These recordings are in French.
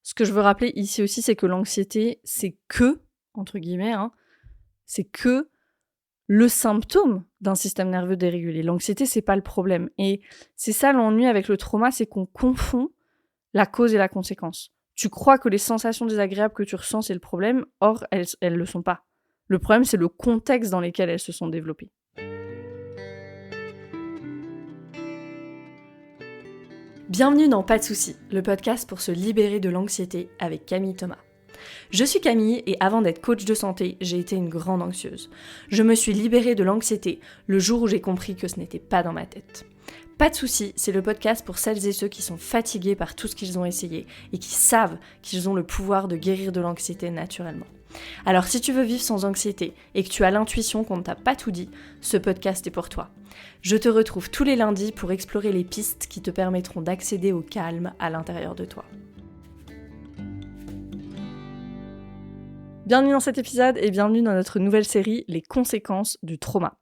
Ce que je veux rappeler ici aussi, c'est que l'anxiété, c'est que, entre guillemets, c'est que le symptôme d'un système nerveux dérégulé. L'anxiété, c'est pas le problème. Et c'est ça l'ennui avec le trauma, c'est qu'on confond la cause et la conséquence. Tu crois que les sensations désagréables que tu ressens, c'est le problème, or elles le sont pas. Le problème, c'est le contexte dans lequel elles se sont développées. Bienvenue dans Pas de soucis, le podcast pour se libérer de l'anxiété avec Camille Thomas. Je suis Camille et avant d'être coach de santé, j'ai été une grande anxieuse. Je me suis libérée de l'anxiété le jour où j'ai compris que ce n'était pas dans ma tête. Pas de soucis, c'est le podcast pour celles et ceux qui sont fatigués par tout ce qu'ils ont essayé et qui savent qu'ils ont le pouvoir de guérir de l'anxiété naturellement. Alors si tu veux vivre sans anxiété et que tu as l'intuition qu'on ne t'a pas tout dit, ce podcast est pour toi. Je te retrouve tous les lundis pour explorer les pistes qui te permettront d'accéder au calme à l'intérieur de toi. Bienvenue dans cet épisode et bienvenue dans notre nouvelle série « Les conséquences du trauma ».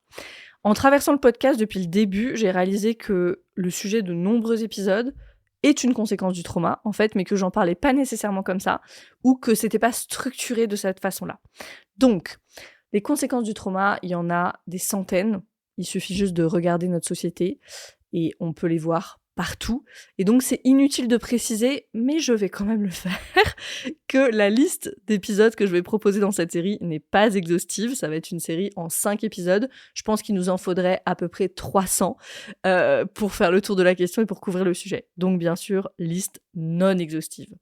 En traversant le podcast depuis le début, j'ai réalisé que le sujet de nombreux épisodes est une conséquence du trauma, en fait, mais que j'en parlais pas nécessairement comme ça, ou que c'était pas structuré de cette façon-là. Donc, les conséquences du trauma, il y en a des centaines. Il suffit juste de regarder notre société et on peut les voir partout. Et donc, c'est inutile de préciser, mais je vais quand même le faire, que la liste d'épisodes que je vais proposer dans cette série n'est pas exhaustive. Ça va être une série en 5 épisodes. Je pense qu'il nous en faudrait à peu près 300 pour faire le tour de la question et pour couvrir le sujet. Donc, bien sûr, liste non exhaustive.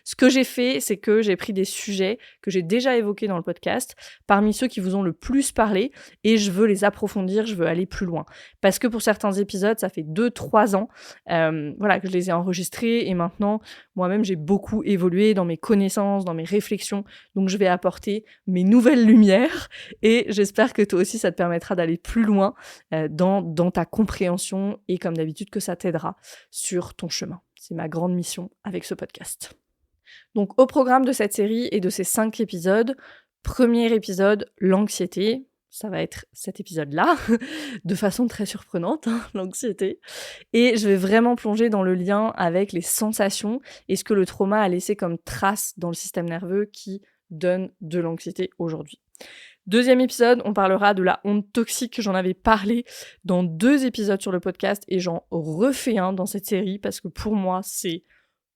Ce que j'ai fait, c'est que j'ai pris des sujets que j'ai déjà évoqués dans le podcast, parmi ceux qui vous ont le plus parlé, et je veux les approfondir, je veux aller plus loin. Parce que pour certains épisodes, ça fait 2-3 ans que je les ai enregistrés, et maintenant, moi-même, j'ai beaucoup évolué dans mes connaissances, dans mes réflexions, donc je vais apporter mes nouvelles lumières, et j'espère que toi aussi, ça te permettra d'aller plus loin dans ta compréhension, et comme d'habitude, que ça t'aidera sur ton chemin. C'est ma grande mission avec ce podcast. Donc, au programme de cette série et de ces 5 épisodes, premier épisode, l'anxiété. Ça va être cet épisode-là, de façon très surprenante, l'anxiété. Et je vais vraiment plonger dans le lien avec les sensations et ce que le trauma a laissé comme trace dans le système nerveux qui donne de l'anxiété aujourd'hui. Deuxième épisode, on parlera de la honte toxique. J'en avais parlé dans 2 épisodes sur le podcast et j'en refais un dans cette série parce que pour moi, c'est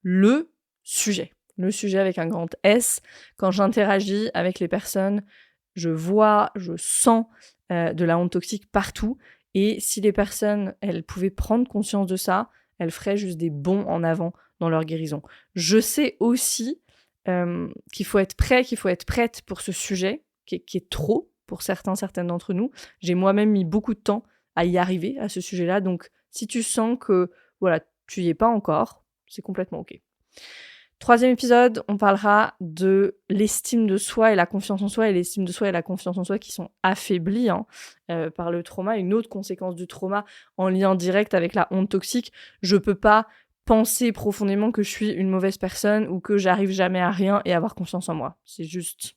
le sujet. Le sujet avec un grand S. Quand j'interagis avec les personnes, je vois, je sens de la honte toxique partout. Et si les personnes, elles pouvaient prendre conscience de ça, elles feraient juste des bonds en avant dans leur guérison. Je sais aussi qu'il faut être prêt, qu'il faut être prête pour ce sujet, qui est trop pour certaines d'entre nous. J'ai moi-même mis beaucoup de temps à y arriver, à ce sujet-là. Donc, si tu sens que tu y es pas encore, c'est complètement OK. Troisième épisode, on parlera de l'estime de soi et la confiance en soi, et l'estime de soi et la confiance en soi qui sont affaiblies par le trauma. Une autre conséquence du trauma en lien direct avec la honte toxique, je peux pas penser profondément que je suis une mauvaise personne ou que j'arrive jamais à rien et avoir confiance en moi. C'est juste,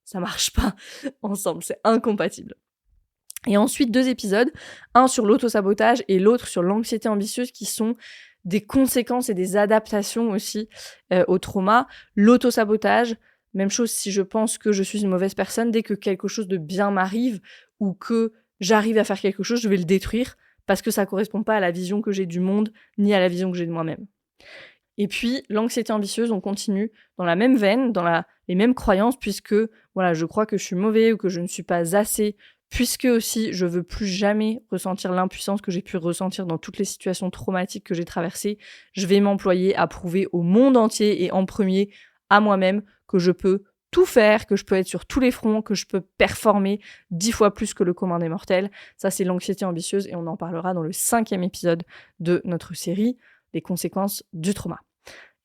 ça marche pas ensemble, c'est incompatible. Et ensuite, 2 épisodes, un sur l'autosabotage et l'autre sur l'anxiété ambitieuse qui sont des conséquences et des adaptations aussi au trauma. L'autosabotage, même chose si je pense que je suis une mauvaise personne, dès que quelque chose de bien m'arrive ou que j'arrive à faire quelque chose, je vais le détruire parce que ça correspond pas à la vision que j'ai du monde ni à la vision que j'ai de moi-même. Et puis, l'anxiété ambitieuse, on continue dans la même veine, dans les mêmes croyances, puisque je crois que je suis mauvais ou que je ne suis pas assez, puisque aussi je veux plus jamais ressentir l'impuissance que j'ai pu ressentir dans toutes les situations traumatiques que j'ai traversées. Je vais m'employer à prouver au monde entier et en premier à moi-même que je peux tout faire, que je peux être sur tous les fronts, que je peux performer 10 fois plus que le commun des mortels. Ça, c'est l'anxiété ambitieuse et on en parlera dans le 5e épisode de notre série, les conséquences du trauma.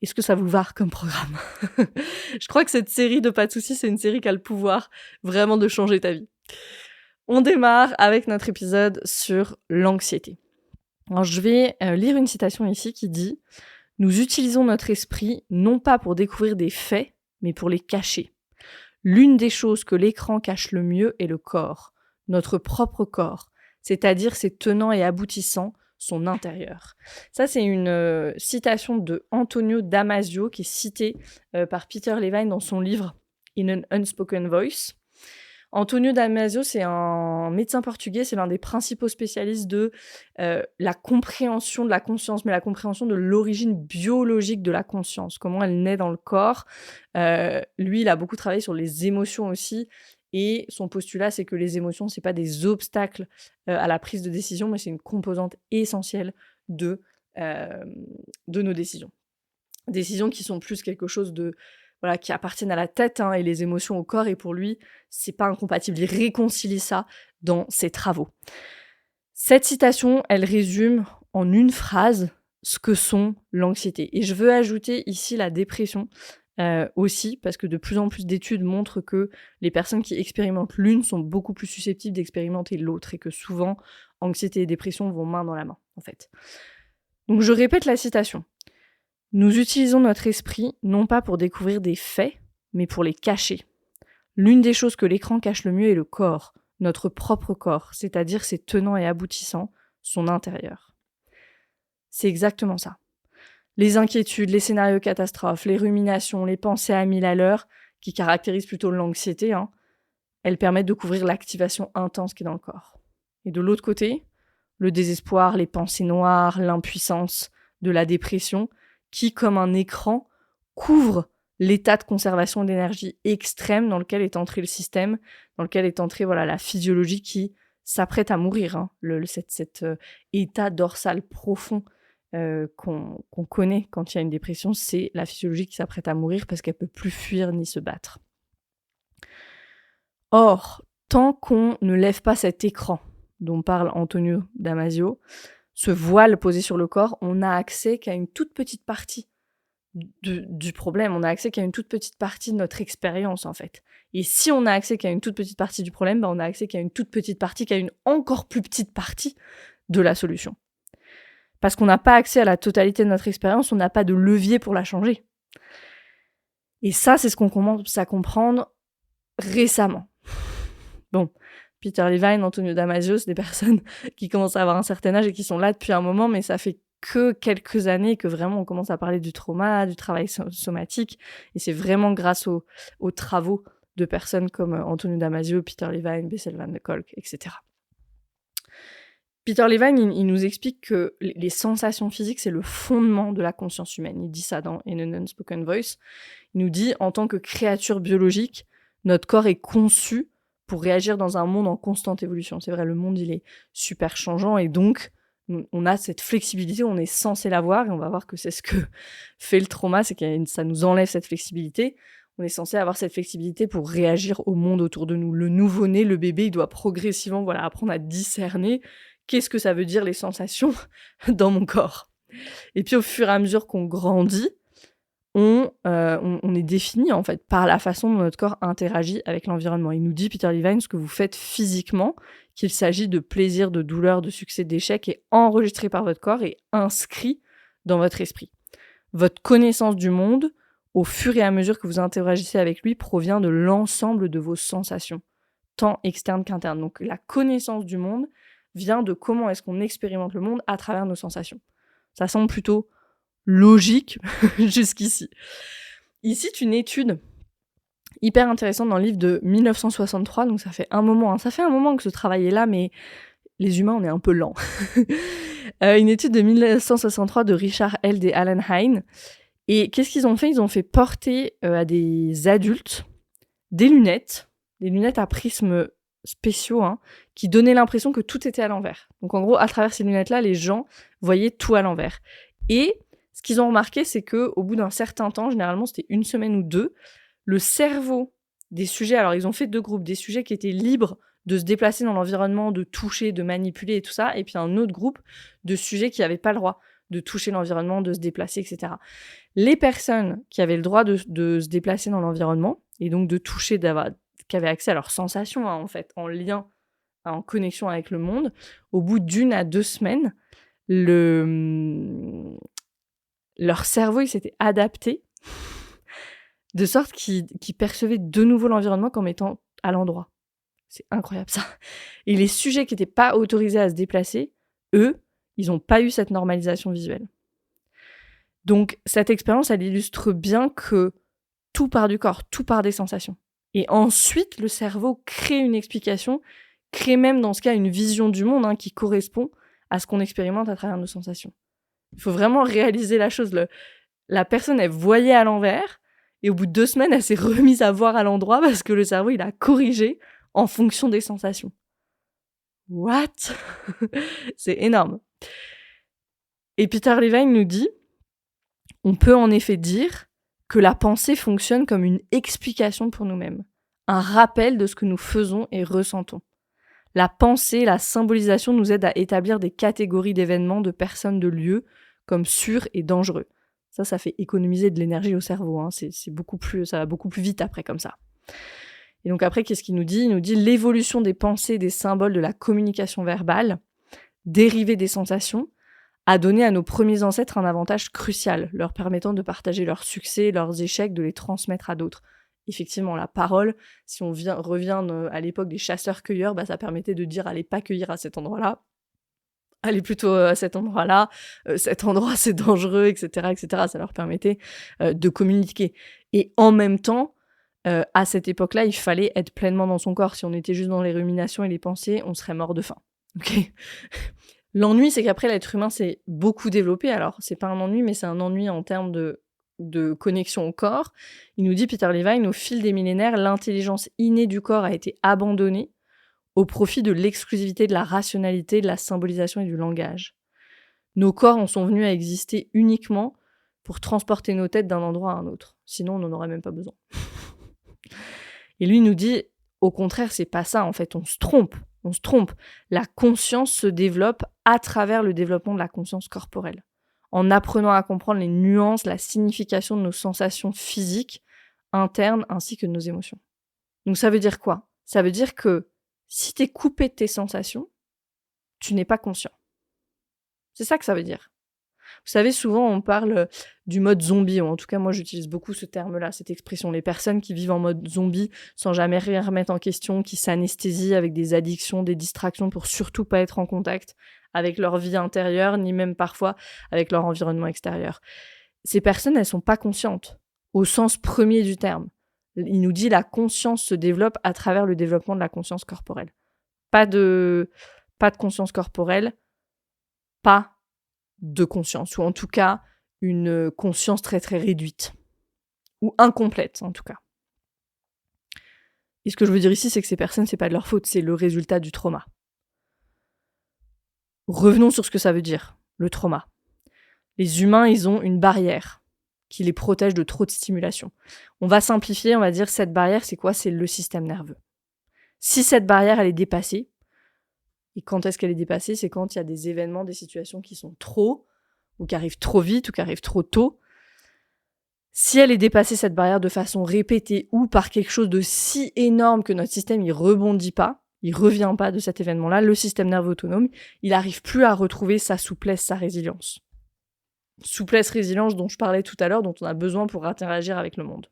Est-ce que ça vous va comme programme ? Je crois que cette série de Pas de soucis, c'est une série qui a le pouvoir vraiment de changer ta vie. On démarre avec notre épisode sur l'anxiété. Alors, je vais lire une citation ici qui dit « Nous utilisons notre esprit non pas pour découvrir des faits, mais pour les cacher. L'une des choses que l'écran cache le mieux est le corps, notre propre corps, c'est-à-dire ses tenants et aboutissants, son intérieur. Ça, c'est une citation de Antonio Damasio qui est citée par Peter Levine dans son livre In an Unspoken Voice. Antonio Damasio, c'est un médecin portugais, c'est l'un des principaux spécialistes de la compréhension de la conscience, mais la compréhension de l'origine biologique de la conscience, comment elle naît dans le corps. Lui, il a beaucoup travaillé sur les émotions aussi, et son postulat, c'est que les émotions, c'est pas des obstacles à la prise de décision, mais c'est une composante essentielle de nos décisions. Décisions qui sont plus quelque chose de voilà, qui appartiennent à la tête et les émotions au corps, et pour lui, c'est pas incompatible. Il réconcilie ça dans ses travaux. Cette citation, elle résume en une phrase ce que sont l'anxiété. Et je veux ajouter ici la dépression aussi, parce que de plus en plus d'études montrent que les personnes qui expérimentent l'une sont beaucoup plus susceptibles d'expérimenter l'autre, et que souvent, anxiété et dépression vont main dans la main, en fait. Donc je répète la citation. Nous utilisons notre esprit non pas pour découvrir des faits, mais pour les cacher. L'une des choses que l'écran cache le mieux est le corps, notre propre corps, c'est-à-dire ses tenants et aboutissants, son intérieur. C'est exactement ça. Les inquiétudes, les scénarios catastrophes, les ruminations, les pensées à 1000 à l'heure, qui caractérisent plutôt l'anxiété, elles permettent de couvrir l'activation intense qui est dans le corps. Et de l'autre côté, le désespoir, les pensées noires, l'impuissance de la dépression, qui, comme un écran, couvre l'état de conservation d'énergie extrême dans lequel est entré le système, dans lequel est entrée la physiologie qui s'apprête à mourir. Cet état dorsal profond qu'on connaît quand il y a une dépression, c'est la physiologie qui s'apprête à mourir parce qu'elle ne peut plus fuir ni se battre. Or, tant qu'on ne lève pas cet écran dont parle Antonio Damasio, ce voile posé sur le corps, on n'a accès qu'à une toute petite partie du problème, on a accès qu'à une toute petite partie de notre expérience, en fait. Et si on a accès qu'à une toute petite partie du problème, on a accès qu'à une toute petite partie, qu'à une encore plus petite partie de la solution. Parce qu'on n'a pas accès à la totalité de notre expérience, on n'a pas de levier pour la changer. Et ça, c'est ce qu'on commence à comprendre récemment. Bon, Peter Levine, Antonio Damasio, c'est des personnes qui commencent à avoir un certain âge et qui sont là depuis un moment, mais ça fait que quelques années que vraiment on commence à parler du trauma, du travail somatique, et c'est vraiment grâce aux travaux de personnes comme Antonio Damasio, Peter Levine, Bessel van der Kolk, etc. Peter Levine, il nous explique que les sensations physiques, c'est le fondement de la conscience humaine. Il dit ça dans In an Unspoken Voice. Il nous dit, en tant que créature biologique, notre corps est conçu pour réagir dans un monde en constante évolution. C'est vrai, le monde, il est super changeant, et donc, on a cette flexibilité, on est censé l'avoir, et on va voir que c'est ce que fait le trauma, c'est que ça nous enlève cette flexibilité. On est censé avoir cette flexibilité pour réagir au monde autour de nous. Le nouveau-né, le bébé, il doit progressivement apprendre à discerner qu'est-ce que ça veut dire les sensations dans mon corps. Et puis au fur et à mesure qu'on grandit, on est défini en fait par la façon dont notre corps interagit avec l'environnement. Il nous dit, Peter Levine, ce que vous faites physiquement, qu'il s'agit de plaisir, de douleur, de succès, d'échec, est enregistré par votre corps et inscrit dans votre esprit. Votre connaissance du monde, au fur et à mesure que vous interagissez avec lui, provient de l'ensemble de vos sensations, tant externes qu'internes. Donc la connaissance du monde vient de comment est-ce qu'on expérimente le monde à travers nos sensations. Ça semble plutôt logique jusqu'ici. Il cite une étude hyper intéressante dans le livre de 1963, donc ça fait un moment que ce travail est là, mais les humains, on est un peu lents. Une étude de 1963 de Richard Held et Alan Hine. Et qu'est-ce qu'ils ont fait ? Ils ont fait porter à des adultes des lunettes à prisme spéciaux, qui donnaient l'impression que tout était à l'envers. Donc en gros, à travers ces lunettes-là, les gens voyaient tout à l'envers. Et ce qu'ils ont remarqué, c'est qu'au bout d'un certain temps, généralement c'était une semaine ou deux, le cerveau des sujets, alors ils ont fait 2 groupes, des sujets qui étaient libres de se déplacer dans l'environnement, de toucher, de manipuler et tout ça, et puis un autre groupe de sujets qui n'avaient pas le droit de toucher l'environnement, de se déplacer, etc. Les personnes qui avaient le droit de se déplacer dans l'environnement, et donc de toucher, qui avaient accès à leurs sensations, en fait, en lien, en connexion avec le monde, au bout d'1 à 2 semaines, leur cerveau, il s'était adapté de sorte qu'ils percevaient de nouveau l'environnement comme étant à l'endroit. C'est incroyable ça. Et les sujets qui n'étaient pas autorisés à se déplacer, eux, Ils n'ont pas eu cette normalisation visuelle. Donc, cette expérience, elle illustre bien que tout part du corps, tout part des sensations. Et ensuite, le cerveau crée une explication, crée même dans ce cas une vision du monde qui correspond à ce qu'on expérimente à travers nos sensations. Il faut vraiment réaliser la chose. La personne, elle voyait à l'envers, et au bout de 2 semaines, elle s'est remise à voir à l'endroit parce que le cerveau, il a corrigé en fonction des sensations. What? C'est énorme. Et Peter Levine nous dit, on peut en effet dire que la pensée fonctionne comme une explication pour nous-mêmes, un rappel de ce que nous faisons et ressentons. La pensée, la symbolisation nous aide à établir des catégories d'événements, de personnes, de lieux, comme sûrs et dangereux. Ça fait économiser de l'énergie au cerveau. Ça va beaucoup plus vite après comme ça. Et donc après, qu'est-ce qu'il nous dit ? Il nous dit l'évolution des pensées, des symboles, de la communication verbale, dérivée des sensations, a donné à nos premiers ancêtres un avantage crucial, leur permettant de partager leurs succès, leurs échecs, de les transmettre à d'autres. Effectivement, la parole, si on revient à l'époque des chasseurs-cueilleurs, ça permettait de dire « allez pas cueillir à cet endroit-là ». Allez plutôt à cet endroit-là, cet endroit c'est dangereux, etc., etc. Ça leur permettait de communiquer. Et en même temps, à cette époque-là, il fallait être pleinement dans son corps. Si on était juste dans les ruminations et les pensées, on serait mort de faim. Okay. L'ennui, c'est qu'après, l'être humain s'est beaucoup développé. Alors, c'est pas un ennui, mais c'est un ennui en termes de connexion au corps. Il nous dit, Peter Levine, au fil des millénaires, l'intelligence innée du corps a été abandonnée au profit de l'exclusivité de la rationalité, de la symbolisation et du langage. Nos corps en sont venus à exister uniquement pour transporter nos têtes d'un endroit à un autre. Sinon, on n'en aurait même pas besoin. Et lui nous dit, au contraire, c'est pas ça, en fait, on se trompe. La conscience se développe à travers le développement de la conscience corporelle, en apprenant à comprendre les nuances, la signification de nos sensations physiques, internes, ainsi que de nos émotions. Donc ça veut dire quoi ? Ça veut dire que si t'es coupé de tes sensations, tu n'es pas conscient. C'est ça que ça veut dire. Vous savez, souvent, on parle du mode zombie, ou en tout cas, moi, j'utilise beaucoup ce terme-là, cette expression. Les personnes qui vivent en mode zombie sans jamais rien remettre en question, qui s'anesthésient avec des addictions, des distractions pour surtout pas être en contact avec leur vie intérieure, ni même parfois avec leur environnement extérieur. Ces personnes, elles sont pas conscientes, au sens premier du terme. Il nous dit la conscience se développe à travers le développement de la conscience corporelle. Pas de conscience corporelle, pas de conscience, ou en tout cas une conscience très très réduite, ou incomplète en tout cas. Et ce que je veux dire ici, c'est que ces personnes, c'est pas de leur faute, c'est le résultat du trauma. Revenons sur ce que ça veut dire, le trauma. Les humains, ils ont une barrière qui les protège de trop de stimulation. On va simplifier, on va dire cette barrière, c'est quoi ? C'est le système nerveux. Si cette barrière, elle est dépassée, et quand est-ce qu'elle est dépassée ? C'est quand il y a des événements, des situations qui sont trop, ou qui arrivent trop vite, ou qui arrivent trop tôt. Si elle est dépassée, cette barrière, de façon répétée, ou par quelque chose de si énorme que notre système, il rebondit pas, il revient pas de cet événement-là, le système nerveux autonome, il n'arrive plus à retrouver sa souplesse, sa résilience. Souplesse, résilience dont je parlais tout à l'heure, dont on a besoin pour interagir avec le monde.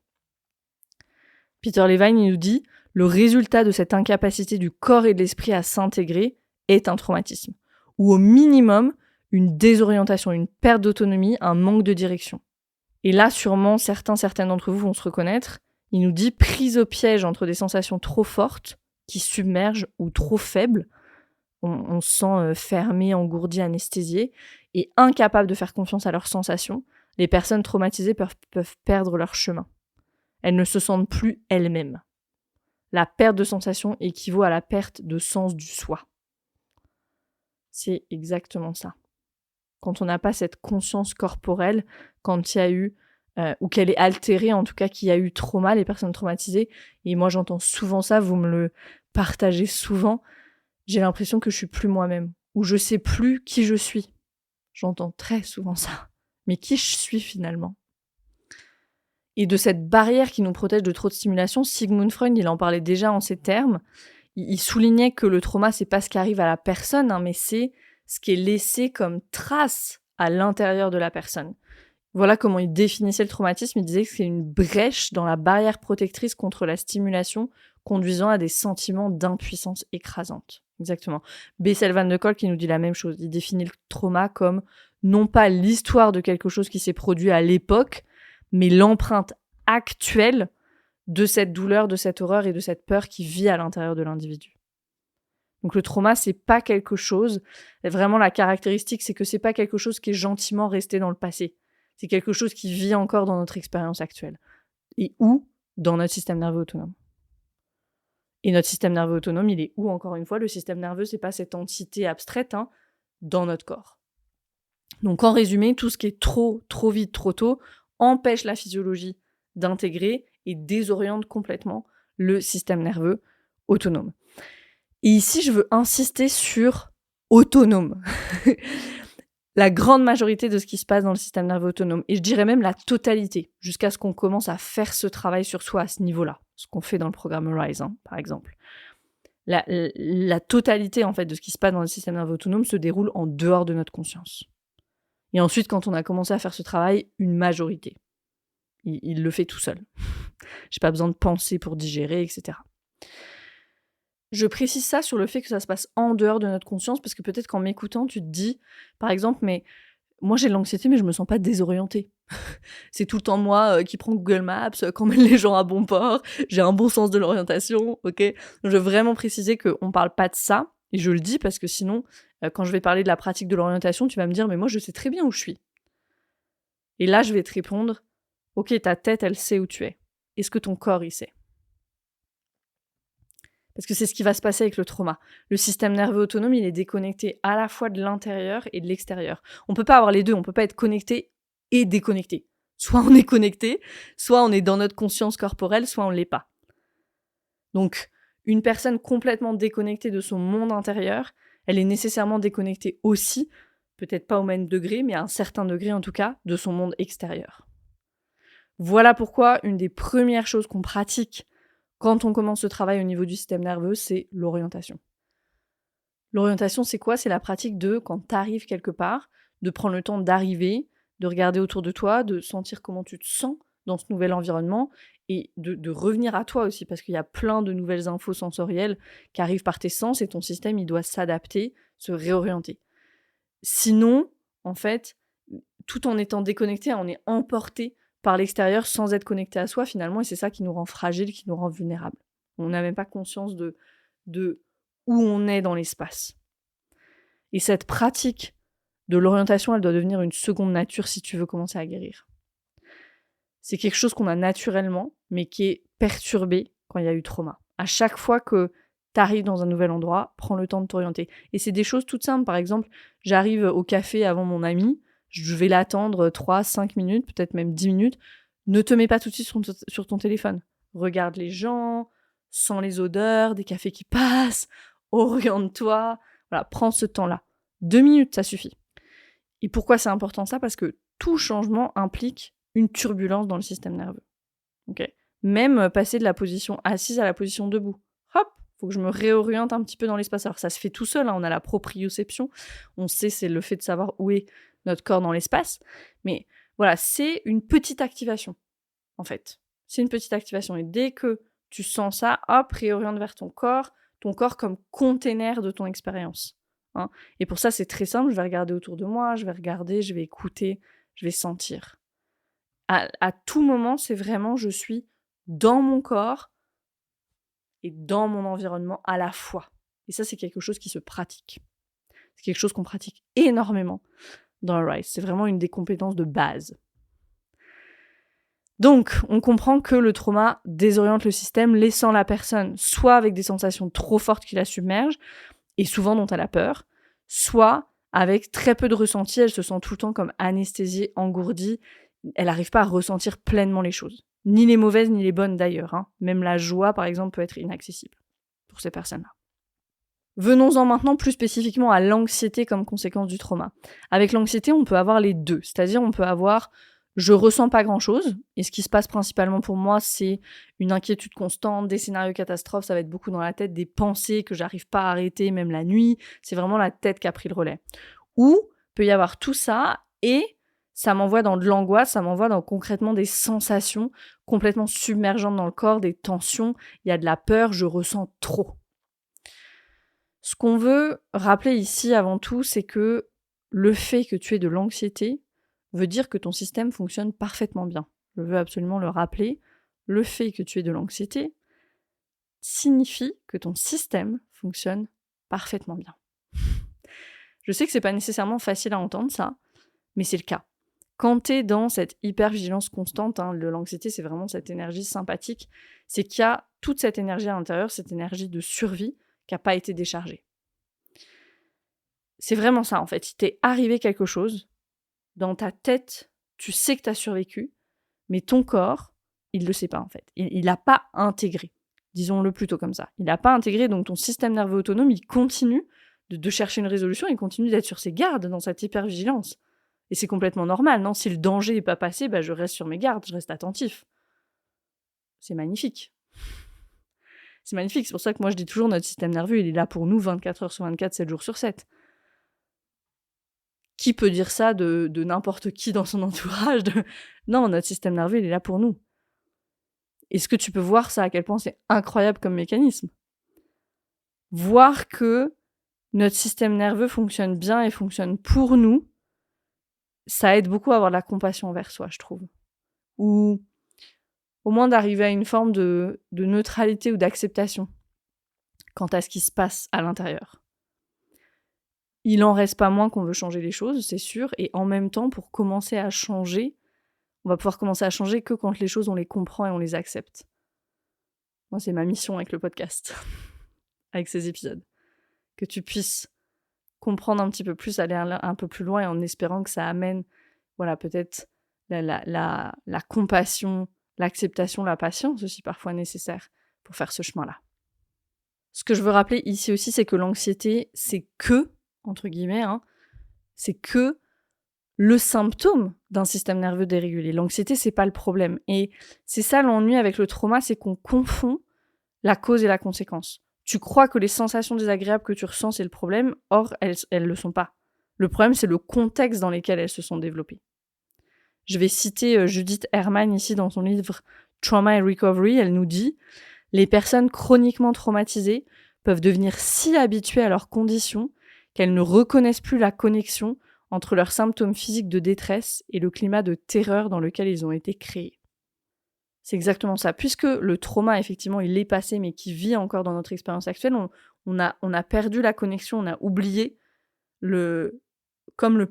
Peter Levine, il nous dit, le résultat de cette incapacité du corps et de l'esprit à s'intégrer est un traumatisme, ou au minimum, une désorientation, une perte d'autonomie, un manque de direction. Et là, sûrement, certaines d'entre vous vont se reconnaître. Il nous dit, prise au piège entre des sensations trop fortes, qui submergent, ou trop faibles, on se sent fermé, engourdi, anesthésié, et incapable de faire confiance à leurs sensations, les personnes traumatisées peuvent perdre leur chemin. Elles ne se sentent plus elles-mêmes. La perte de sensation équivaut à la perte de sens du soi. C'est exactement ça. Quand on n'a pas cette conscience corporelle, quand il y a eu, ou qu'elle est altérée, en tout cas qu'il y a eu trauma, les personnes traumatisées, et moi j'entends souvent ça, vous me le partagez souvent, j'ai l'impression que je suis plus moi-même, ou je sais plus qui je suis. J'entends très souvent ça. Mais qui je suis finalement ? Et de cette barrière qui nous protège de trop de stimulation, Sigmund Freud, il en parlait déjà en ces termes. Il soulignait que le trauma, c'est pas ce qui arrive à la personne, mais c'est ce qui est laissé comme trace à l'intérieur de la personne. Voilà comment il définissait le traumatisme. Il disait que c'est une brèche dans la barrière protectrice contre la stimulation, conduisant à des sentiments d'impuissance écrasante. Exactement. Bessel van de Kolk qui nous dit la même chose. Il définit le trauma comme non pas l'histoire de quelque chose qui s'est produit à l'époque, mais l'empreinte actuelle de cette douleur, de cette horreur et de cette peur qui vit à l'intérieur de l'individu. Donc le trauma, c'est pas quelque chose, vraiment la caractéristique, c'est que c'est pas quelque chose qui est gentiment resté dans le passé. C'est quelque chose qui vit encore dans notre expérience actuelle. Et où? Dans notre système nerveux autonome. Et notre système nerveux autonome, il est où, encore une fois? Le système nerveux, c'est pas cette entité abstraite, dans notre corps. Donc en résumé, tout ce qui est trop vite, trop tôt, empêche la physiologie d'intégrer et désoriente complètement le système nerveux autonome. Et ici, je veux insister sur autonome. La grande majorité de ce qui se passe dans le système nerveux autonome, et je dirais même la totalité, jusqu'à ce qu'on commence à faire ce travail sur soi à ce niveau-là, ce qu'on fait dans le programme Arise, par exemple. La totalité, en fait, de ce qui se passe dans le système nerveux autonome se déroule en dehors de notre conscience. Et ensuite, quand on a commencé à faire ce travail, une majorité. Il le fait tout seul. J'ai pas besoin de penser pour digérer, etc. Je précise ça sur le fait que ça se passe en dehors de notre conscience, parce que peut-être qu'en m'écoutant, tu te dis, par exemple, mais moi j'ai de l'anxiété, mais je me sens pas désorientée. C'est tout le temps moi qui prends Google Maps, qu'emmène les gens à bon port, j'ai un bon sens de l'orientation, ok? Donc, je veux vraiment préciser qu'on parle pas de ça, et je le dis parce que sinon, quand je vais parler de la pratique de l'orientation, tu vas me dire, mais moi je sais très bien où je suis. Et là, je vais te répondre, ok, ta tête, elle sait où tu es. Est-ce que ton corps, il sait? Parce que c'est ce qui va se passer avec le trauma. Le système nerveux autonome, il est déconnecté à la fois de l'intérieur et de l'extérieur. On peut pas avoir les deux, on peut pas être connecté et déconnecté. Soit on est connecté, soit on est dans notre conscience corporelle, soit on l'est pas. Donc, une personne complètement déconnectée de son monde intérieur, elle est nécessairement déconnectée aussi, peut-être pas au même degré, mais à un certain degré en tout cas, de son monde extérieur. Voilà pourquoi une des premières choses qu'on pratique quand on commence ce travail au niveau du système nerveux, c'est l'orientation. L'orientation, c'est quoi? C'est la pratique de, quand tu arrives quelque part, de prendre le temps d'arriver, de regarder autour de toi, de sentir comment tu te sens dans ce nouvel environnement et de revenir à toi aussi, parce qu'il y a plein de nouvelles infos sensorielles qui arrivent par tes sens et ton système, il doit s'adapter, se réorienter. Sinon, en fait, tout en étant déconnecté, on est emporté par l'extérieur sans être connecté à soi finalement, et c'est ça qui nous rend fragiles, qui nous rend vulnérables. On n'a même pas conscience de où on est dans l'espace. Et cette pratique de l'orientation, elle doit devenir une seconde nature si tu veux commencer à guérir. C'est quelque chose qu'on a naturellement, mais qui est perturbé quand il y a eu trauma. À chaque fois que tu arrives dans un nouvel endroit, prends le temps de t'orienter. Et c'est des choses toutes simples. Par exemple, j'arrive au café avant mon ami, je vais l'attendre 3-5 minutes, peut-être même 10 minutes. Ne te mets pas tout de suite sur ton téléphone. Regarde les gens, sens les odeurs, des cafés qui passent, oriente-toi. Voilà, prends ce temps-là. 2 minutes, ça suffit. Et pourquoi c'est important ça? Parce que tout changement implique une turbulence dans le système nerveux. Okay. Même passer de la position assise à la position debout. Hop, faut que je me réoriente un petit peu dans l'espace. Alors ça se fait tout seul, on a la proprioception. On sait, c'est le fait de savoir où est notre corps dans l'espace. Mais voilà, c'est une petite activation, en fait. C'est une petite activation. Et dès que tu sens ça, hop, réoriente vers ton corps comme container de ton expérience. Et pour ça, c'est très simple. Je vais regarder autour de moi, je vais regarder, je vais écouter, je vais sentir. À tout moment, c'est vraiment, je suis dans mon corps et dans mon environnement à la fois. Et ça, c'est quelque chose qui se pratique. C'est quelque chose qu'on pratique énormément dans le Rise. C'est vraiment une des compétences de base. Donc, on comprend que le trauma désoriente le système, laissant la personne soit avec des sensations trop fortes qui la submergent, et souvent dont elle a peur, soit avec très peu de ressenti, elle se sent tout le temps comme anesthésiée, engourdie, elle n'arrive pas à ressentir pleinement les choses. Ni les mauvaises, ni les bonnes d'ailleurs. Même la joie, par exemple, peut être inaccessible pour ces personnes-là. Venons-en maintenant plus spécifiquement à l'anxiété comme conséquence du trauma. Avec l'anxiété, on peut avoir les deux. C'est-à-dire, on peut avoir « je ressens pas grand-chose » et ce qui se passe principalement pour moi, c'est une inquiétude constante, des scénarios catastrophes, ça va être beaucoup dans la tête, des pensées que j'arrive pas à arrêter, même la nuit. C'est vraiment la tête qui a pris le relais. Ou peut y avoir tout ça et ça m'envoie dans de l'angoisse, ça m'envoie dans concrètement des sensations complètement submergentes dans le corps, des tensions, il y a de la peur, je ressens trop. Ce qu'on veut rappeler ici avant tout, c'est que le fait que tu aies de l'anxiété veut dire que ton système fonctionne parfaitement bien. Je veux absolument le rappeler. Le fait que tu aies de l'anxiété signifie que ton système fonctionne parfaitement bien. Je sais que c'est pas nécessairement facile à entendre ça, mais c'est le cas. Quand tu es dans cette hyper-vigilance constante, de l'anxiété, c'est vraiment cette énergie sympathique, c'est qu'il y a toute cette énergie à l'intérieur, cette énergie de survie qui n'a pas été déchargée. C'est vraiment ça, en fait. Il t'est arrivé quelque chose, dans ta tête, tu sais que tu as survécu, mais ton corps, il ne le sait pas, en fait. Il n'a pas intégré. Disons-le plutôt comme ça. Il n'a pas intégré, donc ton système nerveux autonome, il continue de chercher une résolution, il continue d'être sur ses gardes dans cette hyper-vigilance. Et c'est complètement normal, non? Si le danger n'est pas passé, je reste sur mes gardes, je reste attentif. C'est magnifique. C'est magnifique, c'est pour ça que moi je dis toujours notre système nerveux, il est là pour nous 24 heures sur 24, 7 jours sur 7. Qui peut dire ça de n'importe qui dans son entourage Non, notre système nerveux, il est là pour nous. Est-ce que tu peux voir ça, à quel point c'est incroyable comme mécanisme? Voir que notre système nerveux fonctionne bien et fonctionne pour nous, ça aide beaucoup à avoir de la compassion envers soi, je trouve. Ou au moins d'arriver à une forme de neutralité ou d'acceptation quant à ce qui se passe à l'intérieur. Il en reste pas moins qu'on veut changer les choses, c'est sûr, et en même temps, pour commencer à changer, on va pouvoir commencer à changer que quand les choses, on les comprend et on les accepte. Moi, c'est ma mission avec le podcast, avec ces épisodes. Que tu puisses comprendre un petit peu plus, aller un peu plus loin, et en espérant que ça amène, peut-être la compassion, l'acceptation, la patience aussi parfois nécessaire pour faire ce chemin-là. Ce que je veux rappeler ici aussi, c'est que l'anxiété, c'est que, entre guillemets, c'est que le symptôme d'un système nerveux dérégulé. L'anxiété, c'est pas le problème. Et c'est ça l'ennui avec le trauma, c'est qu'on confond la cause et la conséquence. Tu crois que les sensations désagréables que tu ressens, c'est le problème, or elles le sont pas. Le problème, c'est le contexte dans lequel elles se sont développées. Je vais citer Judith Herman ici dans son livre Trauma and Recovery. Elle nous dit « Les personnes chroniquement traumatisées peuvent devenir si habituées à leurs conditions qu'elles ne reconnaissent plus la connexion entre leurs symptômes physiques de détresse et le climat de terreur dans lequel ils ont été créés. » C'est exactement ça. Puisque le trauma, effectivement, il est passé, mais qui vit encore dans notre expérience actuelle, on a perdu la connexion, on a oublié le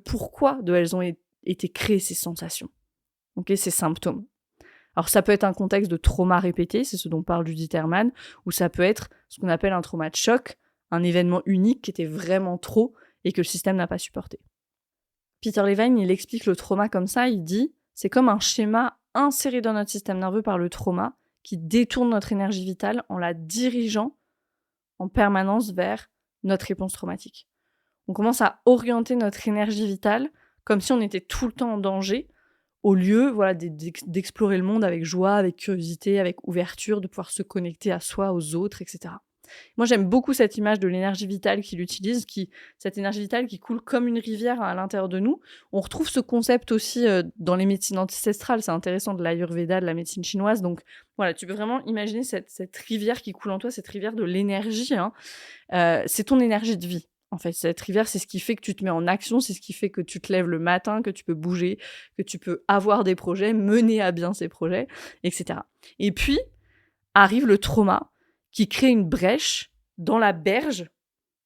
pourquoi de elles ont été créées, ces sensations, ces symptômes. Alors ça peut être un contexte de trauma répété, c'est ce dont parle Judith Herman, ou ça peut être ce qu'on appelle un trauma de choc, un événement unique qui était vraiment trop et que le système n'a pas supporté. Peter Levine, il explique le trauma comme ça, il dit « c'est comme un schéma inséré dans notre système nerveux par le trauma qui détourne notre énergie vitale en la dirigeant en permanence vers notre réponse traumatique. » On commence à orienter notre énergie vitale comme si on était tout le temps en danger, au lieu d'explorer le monde avec joie, avec curiosité, avec ouverture, de pouvoir se connecter à soi, aux autres, etc. Moi, j'aime beaucoup cette image de l'énergie vitale qu'il utilise, cette énergie vitale qui coule comme une rivière à l'intérieur de nous. On retrouve ce concept aussi dans les médecines ancestrales, c'est intéressant, de l'Ayurveda, de la médecine chinoise. Donc voilà, tu peux vraiment imaginer cette rivière qui coule en toi, cette rivière de l'énergie. C'est ton énergie de vie. En fait, cette rivière, c'est ce qui fait que tu te mets en action, c'est ce qui fait que tu te lèves le matin, que tu peux bouger, que tu peux avoir des projets, mener à bien ces projets, etc. Et puis, arrive le trauma qui crée une brèche dans la berge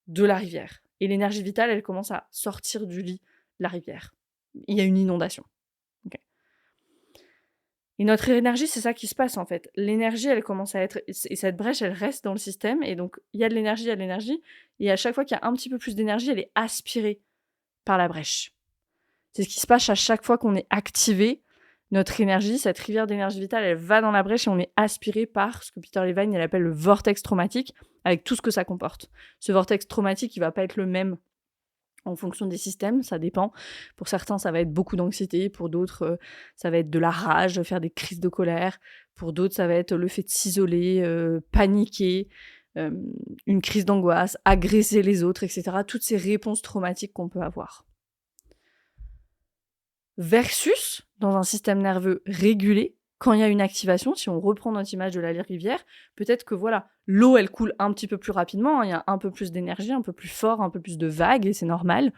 de la rivière. Et l'énergie vitale, elle commence à sortir du lit de la rivière. Il y a une inondation. Okay. Et notre énergie, c'est ça qui se passe en fait. L'énergie, elle commence à être... Et cette brèche, elle reste dans le système. Et donc, il y a de l'énergie, il y a de l'énergie. Et à chaque fois qu'il y a un petit peu plus d'énergie, elle est aspirée par la brèche. C'est ce qui se passe à chaque fois qu'on est activé. Notre énergie, cette rivière d'énergie vitale, elle va dans la brèche et on est aspiré par ce que Peter Levine il appelle le vortex traumatique, avec tout ce que ça comporte. Ce vortex traumatique, il va pas être le même en fonction des systèmes, ça dépend. Pour certains, ça va être beaucoup d'anxiété, pour d'autres, ça va être de la rage, faire des crises de colère, pour d'autres, ça va être le fait de s'isoler, paniquer, une crise d'angoisse, agresser les autres, etc. Toutes ces réponses traumatiques qu'on peut avoir. versus dans un système nerveux régulé, quand il y a une activation, si on reprend notre image de la rivière, peut-être que voilà, l'eau elle coule un petit peu plus rapidement, hein, il y a un peu plus d'énergie, un peu plus fort, un peu plus de vagues, et c'est normal,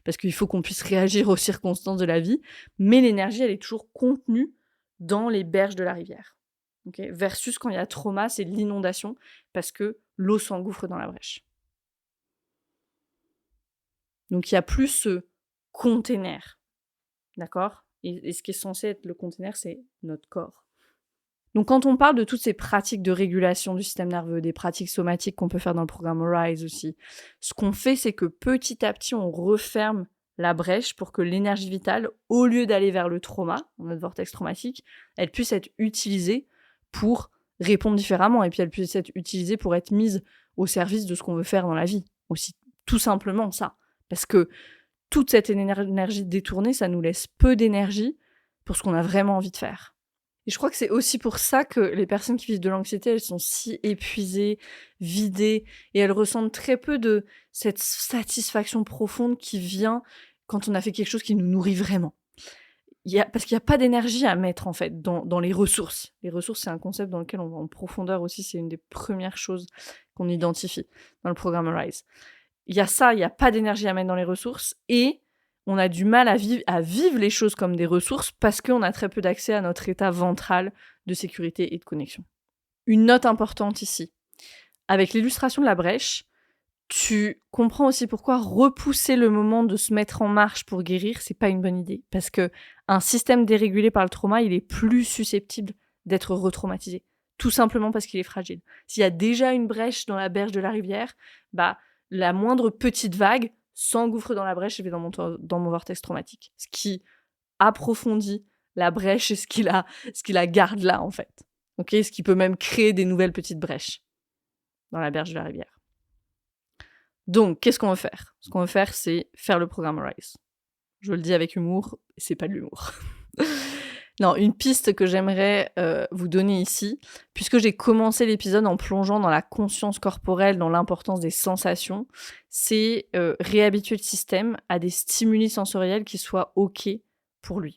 parce qu'il faut qu'on puisse réagir aux circonstances de la vie, mais l'énergie elle est toujours contenue dans les berges de la rivière. Okay, versus quand il y a trauma, c'est l'inondation, parce que l'eau s'engouffre dans la brèche. Donc il y a plus ce container, d'accord, et ce qui est censé être le container, c'est notre corps. Donc quand on parle de toutes ces pratiques de régulation du système nerveux, des pratiques somatiques qu'on peut faire dans le programme Rise aussi, ce qu'on fait, c'est que petit à petit, on referme la brèche pour que l'énergie vitale, au lieu d'aller vers le trauma, notre vortex traumatique, elle puisse être utilisée pour répondre différemment, et puis elle puisse être utilisée pour être mise au service de ce qu'on veut faire dans la vie aussi. Tout simplement ça. Parce que toute cette énergie détournée, ça nous laisse peu d'énergie pour ce qu'on a vraiment envie de faire. Et je crois que c'est aussi pour ça que les personnes qui vivent de l'anxiété, elles sont si épuisées, vidées, et elles ressentent très peu de cette satisfaction profonde qui vient quand on a fait quelque chose qui nous nourrit vraiment. Parce qu'il n'y a pas d'énergie à mettre, en fait, dans les ressources. Les ressources, c'est un concept dans lequel on va en profondeur aussi, c'est une des premières choses qu'on identifie dans le programme Rise. Il y a ça, il n'y a pas d'énergie à mettre dans les ressources, et on a du mal à vivre les choses comme des ressources parce qu'on a très peu d'accès à notre état ventral de sécurité et de connexion. Une note importante ici. Avec l'illustration de la brèche, tu comprends aussi pourquoi repousser le moment de se mettre en marche pour guérir, c'est pas une bonne idée. Parce que un système dérégulé par le trauma, il est plus susceptible d'être retraumatisé. Tout simplement parce qu'il est fragile. S'il y a déjà une brèche dans la berge de la rivière, la moindre petite vague s'engouffre dans la brèche et va dans mon vortex traumatique. Ce qui approfondit la brèche et ce qui la garde là, en fait. Okay, ce qui peut même créer des nouvelles petites brèches dans la berge de la rivière. Donc, qu'est-ce qu'on veut faire ? Ce qu'on veut faire, c'est faire le programme Rise. Je le dis avec humour, c'est pas de l'humour. Non, une piste que j'aimerais vous donner ici, puisque j'ai commencé l'épisode en plongeant dans la conscience corporelle, dans l'importance des sensations, c'est réhabituer le système à des stimuli sensoriels qui soient OK pour lui.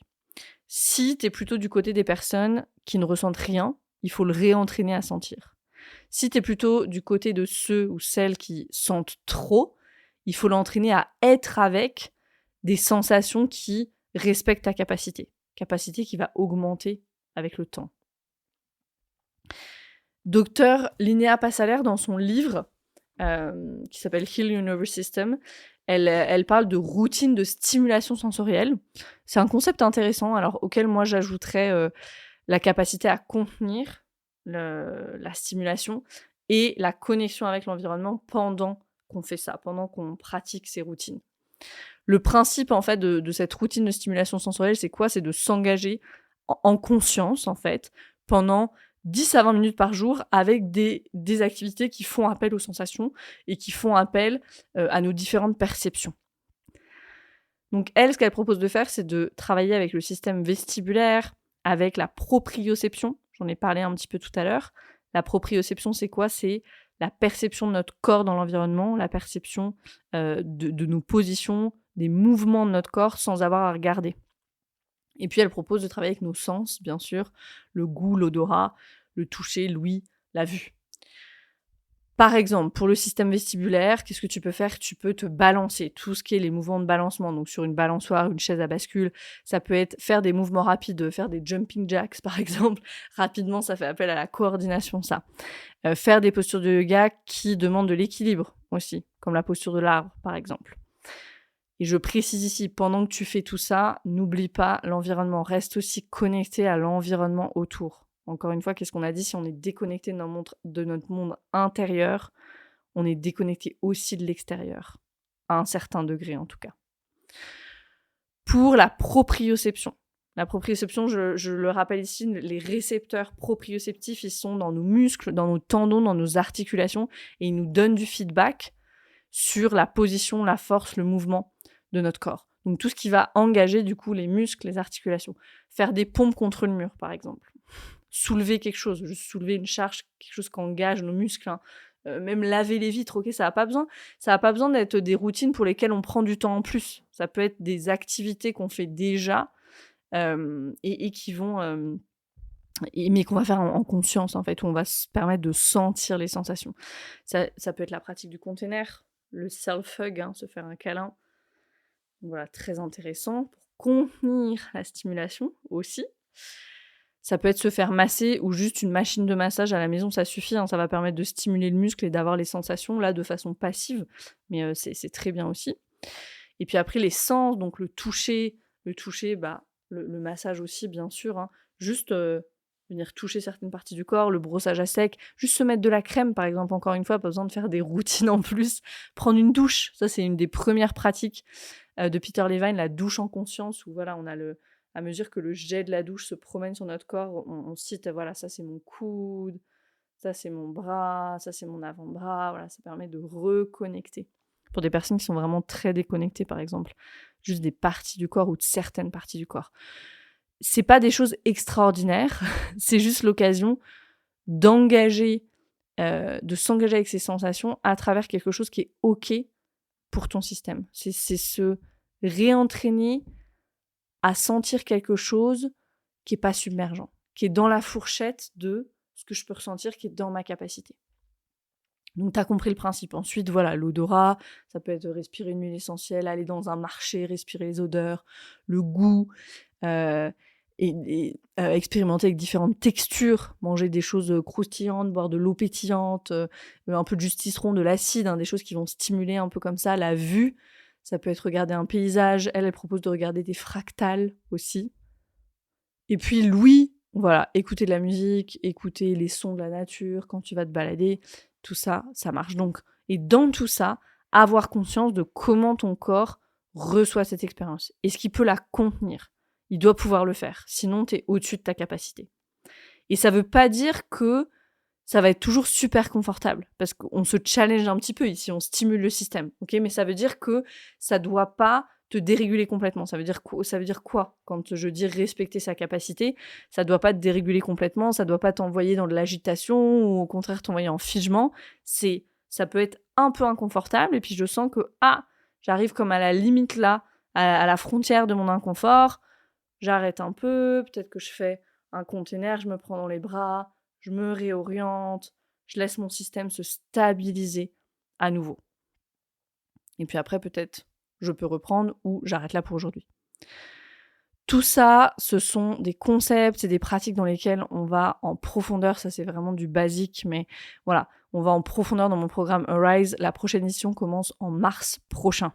Si t'es plutôt du côté des personnes qui ne ressentent rien, il faut le réentraîner à sentir. Si t'es plutôt du côté de ceux ou celles qui sentent trop, il faut l'entraîner à être avec des sensations qui respectent ta capacité qui va augmenter avec le temps. Docteur Linnea Passaler, dans son livre qui s'appelle Heal Your Nervous System, elle parle de routine de stimulation sensorielle. C'est un concept intéressant, alors auquel moi j'ajouterais la capacité à contenir la stimulation et la connexion avec l'environnement pendant qu'on fait ça, pendant qu'on pratique ces routines. Le principe, en fait, de cette routine de stimulation sensorielle, c'est quoi ? C'est de s'engager en conscience, en fait, pendant 10 à 20 minutes par jour avec des activités qui font appel aux sensations et qui font appel à nos différentes perceptions. Donc, elle, ce qu'elle propose de faire, c'est de travailler avec le système vestibulaire, avec la proprioception. J'en ai parlé un petit peu tout à l'heure. La proprioception, c'est quoi ? C'est la perception de notre corps dans l'environnement, la perception de nos positions, des mouvements de notre corps sans avoir à regarder. Et puis elle propose de travailler avec nos sens, bien sûr, le goût, l'odorat, le toucher, l'ouïe, la vue. Par exemple, pour le système vestibulaire, qu'est-ce que tu peux faire ? Tu peux te balancer, tout ce qui est les mouvements de balancement, donc sur une balançoire, une chaise à bascule, ça peut être faire des mouvements rapides, faire des jumping jacks par exemple, rapidement ça fait appel à la coordination ça. Faire des postures de yoga qui demandent de l'équilibre aussi, comme la posture de l'arbre par exemple. Et je précise ici, pendant que tu fais tout ça, n'oublie pas l'environnement, reste aussi connecté à l'environnement autour. Encore une fois, qu'est-ce qu'on a dit ? Si on est déconnecté de notre monde intérieur, on est déconnecté aussi de l'extérieur, à un certain degré en tout cas. Pour la proprioception. La proprioception, je le rappelle ici, les récepteurs proprioceptifs, ils sont dans nos muscles, dans nos tendons, dans nos articulations, et ils nous donnent du feedback sur la position, la force, le mouvement de notre corps. Donc tout ce qui va engager du coup les muscles, les articulations. Faire des pompes contre le mur par exemple. Soulever quelque chose, juste soulever une charge, quelque chose qui engage nos muscles. Hein. Même laver les vitres, ok, ça n'a pas besoin d'être des routines pour lesquelles on prend du temps en plus. Ça peut être des activités qu'on fait déjà, et qui vont... mais qu'on va faire en conscience, en fait, où on va se permettre de sentir les sensations. Ça peut être la pratique du container, le self-hug, hein, se faire un câlin. Donc voilà, très intéressant pour contenir la stimulation aussi. Ça peut être se faire masser ou juste une machine de massage à la maison, ça suffit, hein, ça va permettre de stimuler le muscle et d'avoir les sensations, là, de façon passive, mais c'est très bien aussi. Et puis après, les sens, donc le toucher, le massage aussi, bien sûr, hein. Juste venir toucher certaines parties du corps, le brossage à sec, juste se mettre de la crème, par exemple, encore une fois, pas besoin de faire des routines en plus. Prendre une douche, ça c'est une des premières pratiques de Peter Levine, la douche en conscience, où voilà, on a à mesure que le jet de la douche se promène sur notre corps, on cite, voilà, ça c'est mon coude, ça c'est mon bras, ça c'est mon avant-bras, voilà, ça permet de reconnecter. Pour des personnes qui sont vraiment très déconnectées, par exemple, juste des parties du corps ou de certaines parties du corps. C'est pas des choses extraordinaires, c'est juste l'occasion d'engager, de s'engager avec ces sensations à travers quelque chose qui est OK pour ton système. C'est se réentraîner à sentir quelque chose qui est pas submergent, qui est dans la fourchette de ce que je peux ressentir, qui est dans ma capacité. Donc tu as compris le principe. Ensuite, voilà, l'odorat, ça peut être respirer une huile essentielle, aller dans un marché, respirer les odeurs, le goût, expérimenter avec différentes textures, manger des choses croustillantes, boire de l'eau pétillante, un peu de jus de citron, de l'acide, hein, des choses qui vont stimuler un peu comme ça la vue. Ça peut être regarder un paysage. Elle propose de regarder des fractales aussi. Et puis l'ouïe, voilà, écouter de la musique, écouter les sons de la nature quand tu vas te balader, tout ça, ça marche. Donc, et dans tout ça, avoir conscience de comment ton corps reçoit cette expérience. Est-ce qu'il peut la contenir ? Il doit pouvoir le faire, sinon tu es au-dessus de ta capacité. Et ça veut pas dire que ça va être toujours super confortable, parce qu'on se challenge un petit peu ici, on stimule le système, ok ? Mais ça veut dire que ça doit pas te déréguler complètement. Ça veut dire quoi quand je dis respecter sa capacité ? Ça doit pas te déréguler complètement, ça doit pas t'envoyer dans de l'agitation ou au contraire t'envoyer en figement. Ça peut être un peu inconfortable et puis je sens que j'arrive comme à la limite là, à la frontière de mon inconfort. J'arrête un peu, peut-être que je fais un container, je me prends dans les bras, je me réoriente, je laisse mon système se stabiliser à nouveau. Et puis après, peut-être, je peux reprendre ou j'arrête là pour aujourd'hui. Tout ça, ce sont des concepts, c'est des pratiques dans lesquelles on va en profondeur. Ça, c'est vraiment du basique, mais voilà, on va en profondeur dans mon programme Arise. La prochaine édition commence en mars prochain.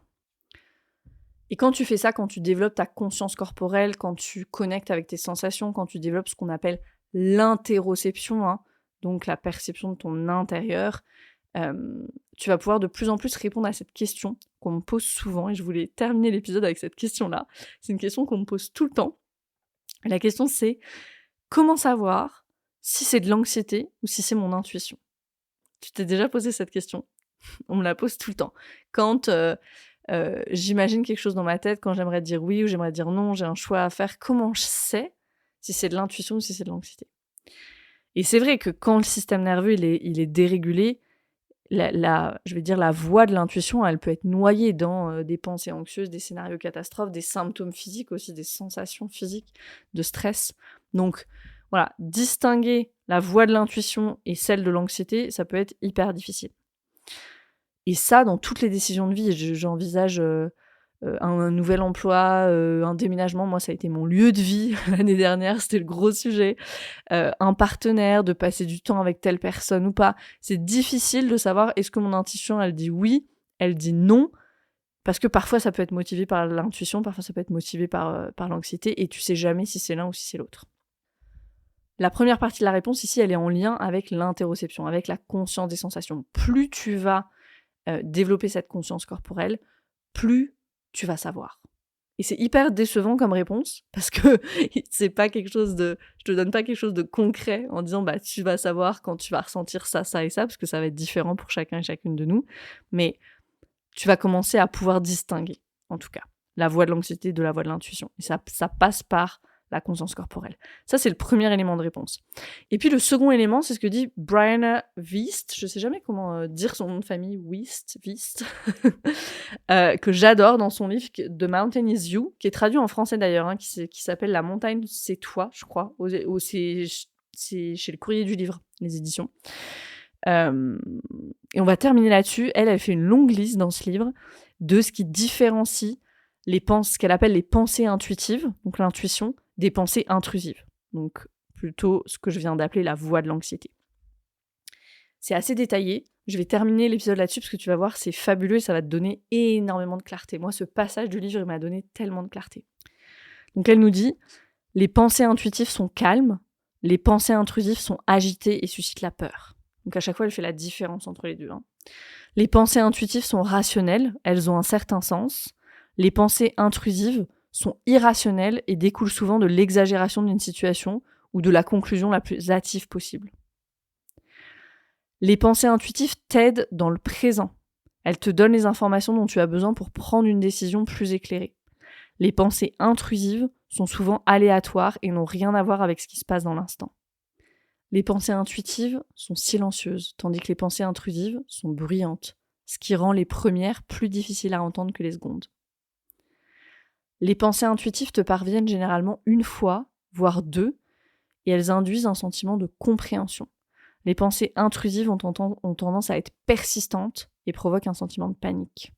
Et quand tu fais ça, quand tu développes ta conscience corporelle, quand tu connectes avec tes sensations, quand tu développes ce qu'on appelle l'interoception, hein, donc la perception de ton intérieur, tu vas pouvoir de plus en plus répondre à cette question qu'on me pose souvent, et je voulais terminer l'épisode avec cette question-là. C'est une question qu'on me pose tout le temps. Et la question c'est, comment savoir si c'est de l'anxiété ou si c'est mon intuition ? Tu t'es déjà posé cette question ? On me la pose tout le temps. Quand j'imagine quelque chose dans ma tête, quand j'aimerais dire oui ou j'aimerais dire non, j'ai un choix à faire, comment je sais si c'est de l'intuition ou si c'est de l'anxiété ? Et c'est vrai que quand le système nerveux il est dérégulé, la voie de l'intuition, elle peut être noyée dans des pensées anxieuses, des scénarios catastrophes, des symptômes physiques aussi, des sensations physiques de stress. Donc voilà, distinguer la voie de l'intuition et celle de l'anxiété, ça peut être hyper difficile. Et ça, dans toutes les décisions de vie, j'envisage un nouvel emploi, un déménagement. Moi, ça a été mon lieu de vie l'année dernière, c'était le gros sujet. Un partenaire, de passer du temps avec telle personne ou pas. C'est difficile de savoir est-ce que mon intuition, elle dit oui, elle dit non, parce que parfois, ça peut être motivé par l'intuition, parfois, ça peut être motivé par l'anxiété, et tu sais jamais si c'est l'un ou si c'est l'autre. La première partie de la réponse ici, elle est en lien avec l'interoception, avec la conscience des sensations. Plus tu vas développer cette conscience corporelle, plus tu vas savoir. Et c'est hyper décevant comme réponse, parce que c'est pas quelque chose de... Je te donne pas quelque chose de concret en disant tu vas savoir quand tu vas ressentir ça, ça et ça, parce que ça va être différent pour chacun et chacune de nous. Mais tu vas commencer à pouvoir distinguer, en tout cas, la voie de l'anxiété de la voie de l'intuition. Et ça passe par la conscience corporelle. Ça, c'est le premier élément de réponse. Et puis le second élément, c'est ce que dit Brianna Wiest, je sais jamais comment dire son nom de famille, Wiest, que j'adore dans son livre The Mountain is You, qui est traduit en français d'ailleurs, hein, qui s'appelle La montagne c'est toi, je crois, c'est chez le Courrier du Livre, les éditions. Et on va terminer là-dessus. Elle fait une longue liste dans ce livre de ce qui différencie ce qu'elle appelle les pensées intuitives, donc l'intuition, des pensées intrusives. Donc plutôt ce que je viens d'appeler la voie de l'anxiété. C'est assez détaillé. Je vais terminer l'épisode là-dessus parce que tu vas voir, c'est fabuleux et ça va te donner énormément de clarté. Moi, ce passage du livre, il m'a donné tellement de clarté. Donc elle nous dit, les pensées intuitives sont calmes, les pensées intrusives sont agitées et suscitent la peur. Donc à chaque fois, elle fait la différence entre les deux. Les pensées intuitives sont rationnelles, elles ont un certain sens. Les pensées intrusives sont irrationnelles et découlent souvent de l'exagération d'une situation ou de la conclusion la plus hâtive possible. Les pensées intuitives t'aident dans le présent. Elles te donnent les informations dont tu as besoin pour prendre une décision plus éclairée. Les pensées intrusives sont souvent aléatoires et n'ont rien à voir avec ce qui se passe dans l'instant. Les pensées intuitives sont silencieuses, tandis que les pensées intrusives sont bruyantes, ce qui rend les premières plus difficiles à entendre que les secondes. Les pensées intuitives te parviennent généralement une fois, voire deux, et elles induisent un sentiment de compréhension. Les pensées intrusives ont tendance à être persistantes et provoquent un sentiment de panique.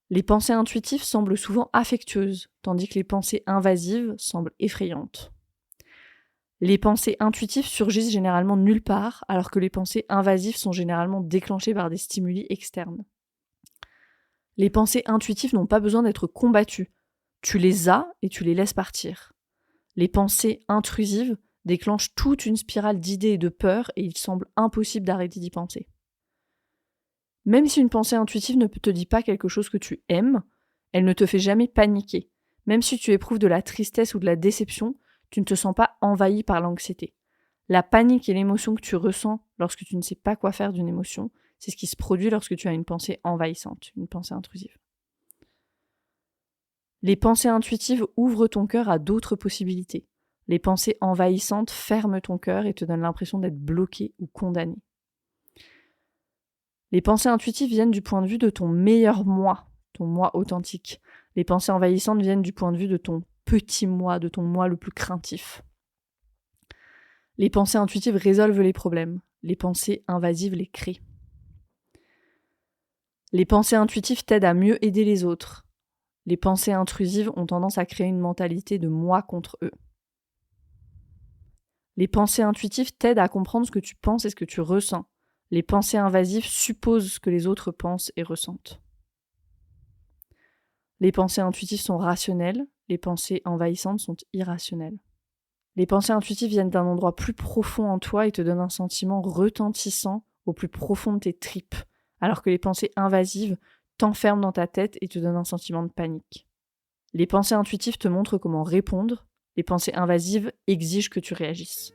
Les pensées intuitives semblent souvent affectueuses, tandis que les pensées invasives semblent effrayantes. Les pensées intuitives surgissent généralement nulle part, alors que les pensées invasives sont généralement déclenchées par des stimuli externes. Les pensées intuitives n'ont pas besoin d'être combattues. Tu les as et tu les laisses partir. Les pensées intrusives déclenchent toute une spirale d'idées et de peurs et il semble impossible d'arrêter d'y penser. Même si une pensée intuitive ne te dit pas quelque chose que tu aimes, elle ne te fait jamais paniquer. Même si tu éprouves de la tristesse ou de la déception, tu ne te sens pas envahi par l'anxiété. La panique et l'émotion que tu ressens lorsque tu ne sais pas quoi faire d'une émotion, c'est ce qui se produit lorsque tu as une pensée envahissante, une pensée intrusive. Les pensées intuitives ouvrent ton cœur à d'autres possibilités. Les pensées envahissantes ferment ton cœur et te donnent l'impression d'être bloqué ou condamné. Les pensées intuitives viennent du point de vue de ton meilleur moi, ton moi authentique. Les pensées envahissantes viennent du point de vue de ton petit moi, de ton moi le plus craintif. Les pensées intuitives résolvent les problèmes. Les pensées invasives les créent. Les pensées intuitives t'aident à mieux aider les autres. Les pensées intrusives ont tendance à créer une mentalité de moi contre eux. Les pensées intuitives t'aident à comprendre ce que tu penses et ce que tu ressens. Les pensées invasives supposent ce que les autres pensent et ressentent. Les pensées intuitives sont rationnelles, les pensées envahissantes sont irrationnelles. Les pensées intuitives viennent d'un endroit plus profond en toi et te donnent un sentiment retentissant au plus profond de tes tripes, alors que les pensées invasives t'enferment dans ta tête et te donnent un sentiment de panique. Les pensées intuitives te montrent comment répondre, les pensées invasives exigent que tu réagisses.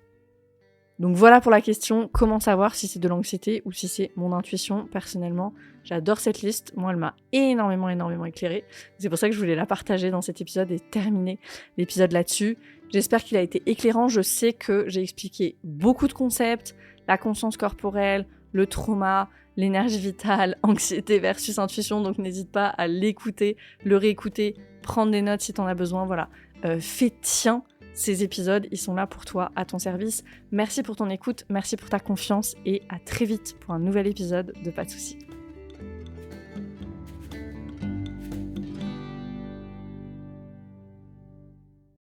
Donc voilà pour la question, comment savoir si c'est de l'anxiété ou si c'est mon intuition. Personnellement, j'adore cette liste, moi elle m'a énormément éclairée. C'est pour ça que je voulais la partager dans cet épisode et terminer l'épisode là-dessus. J'espère qu'il a été éclairant, je sais que j'ai expliqué beaucoup de concepts, la conscience corporelle, le trauma, l'énergie vitale, anxiété versus intuition, donc n'hésite pas à l'écouter, le réécouter, prendre des notes si t'en as besoin, voilà. Fais tien ces épisodes, ils sont là pour toi, à ton service. Merci pour ton écoute, merci pour ta confiance et à très vite pour un nouvel épisode de Pas de soucis.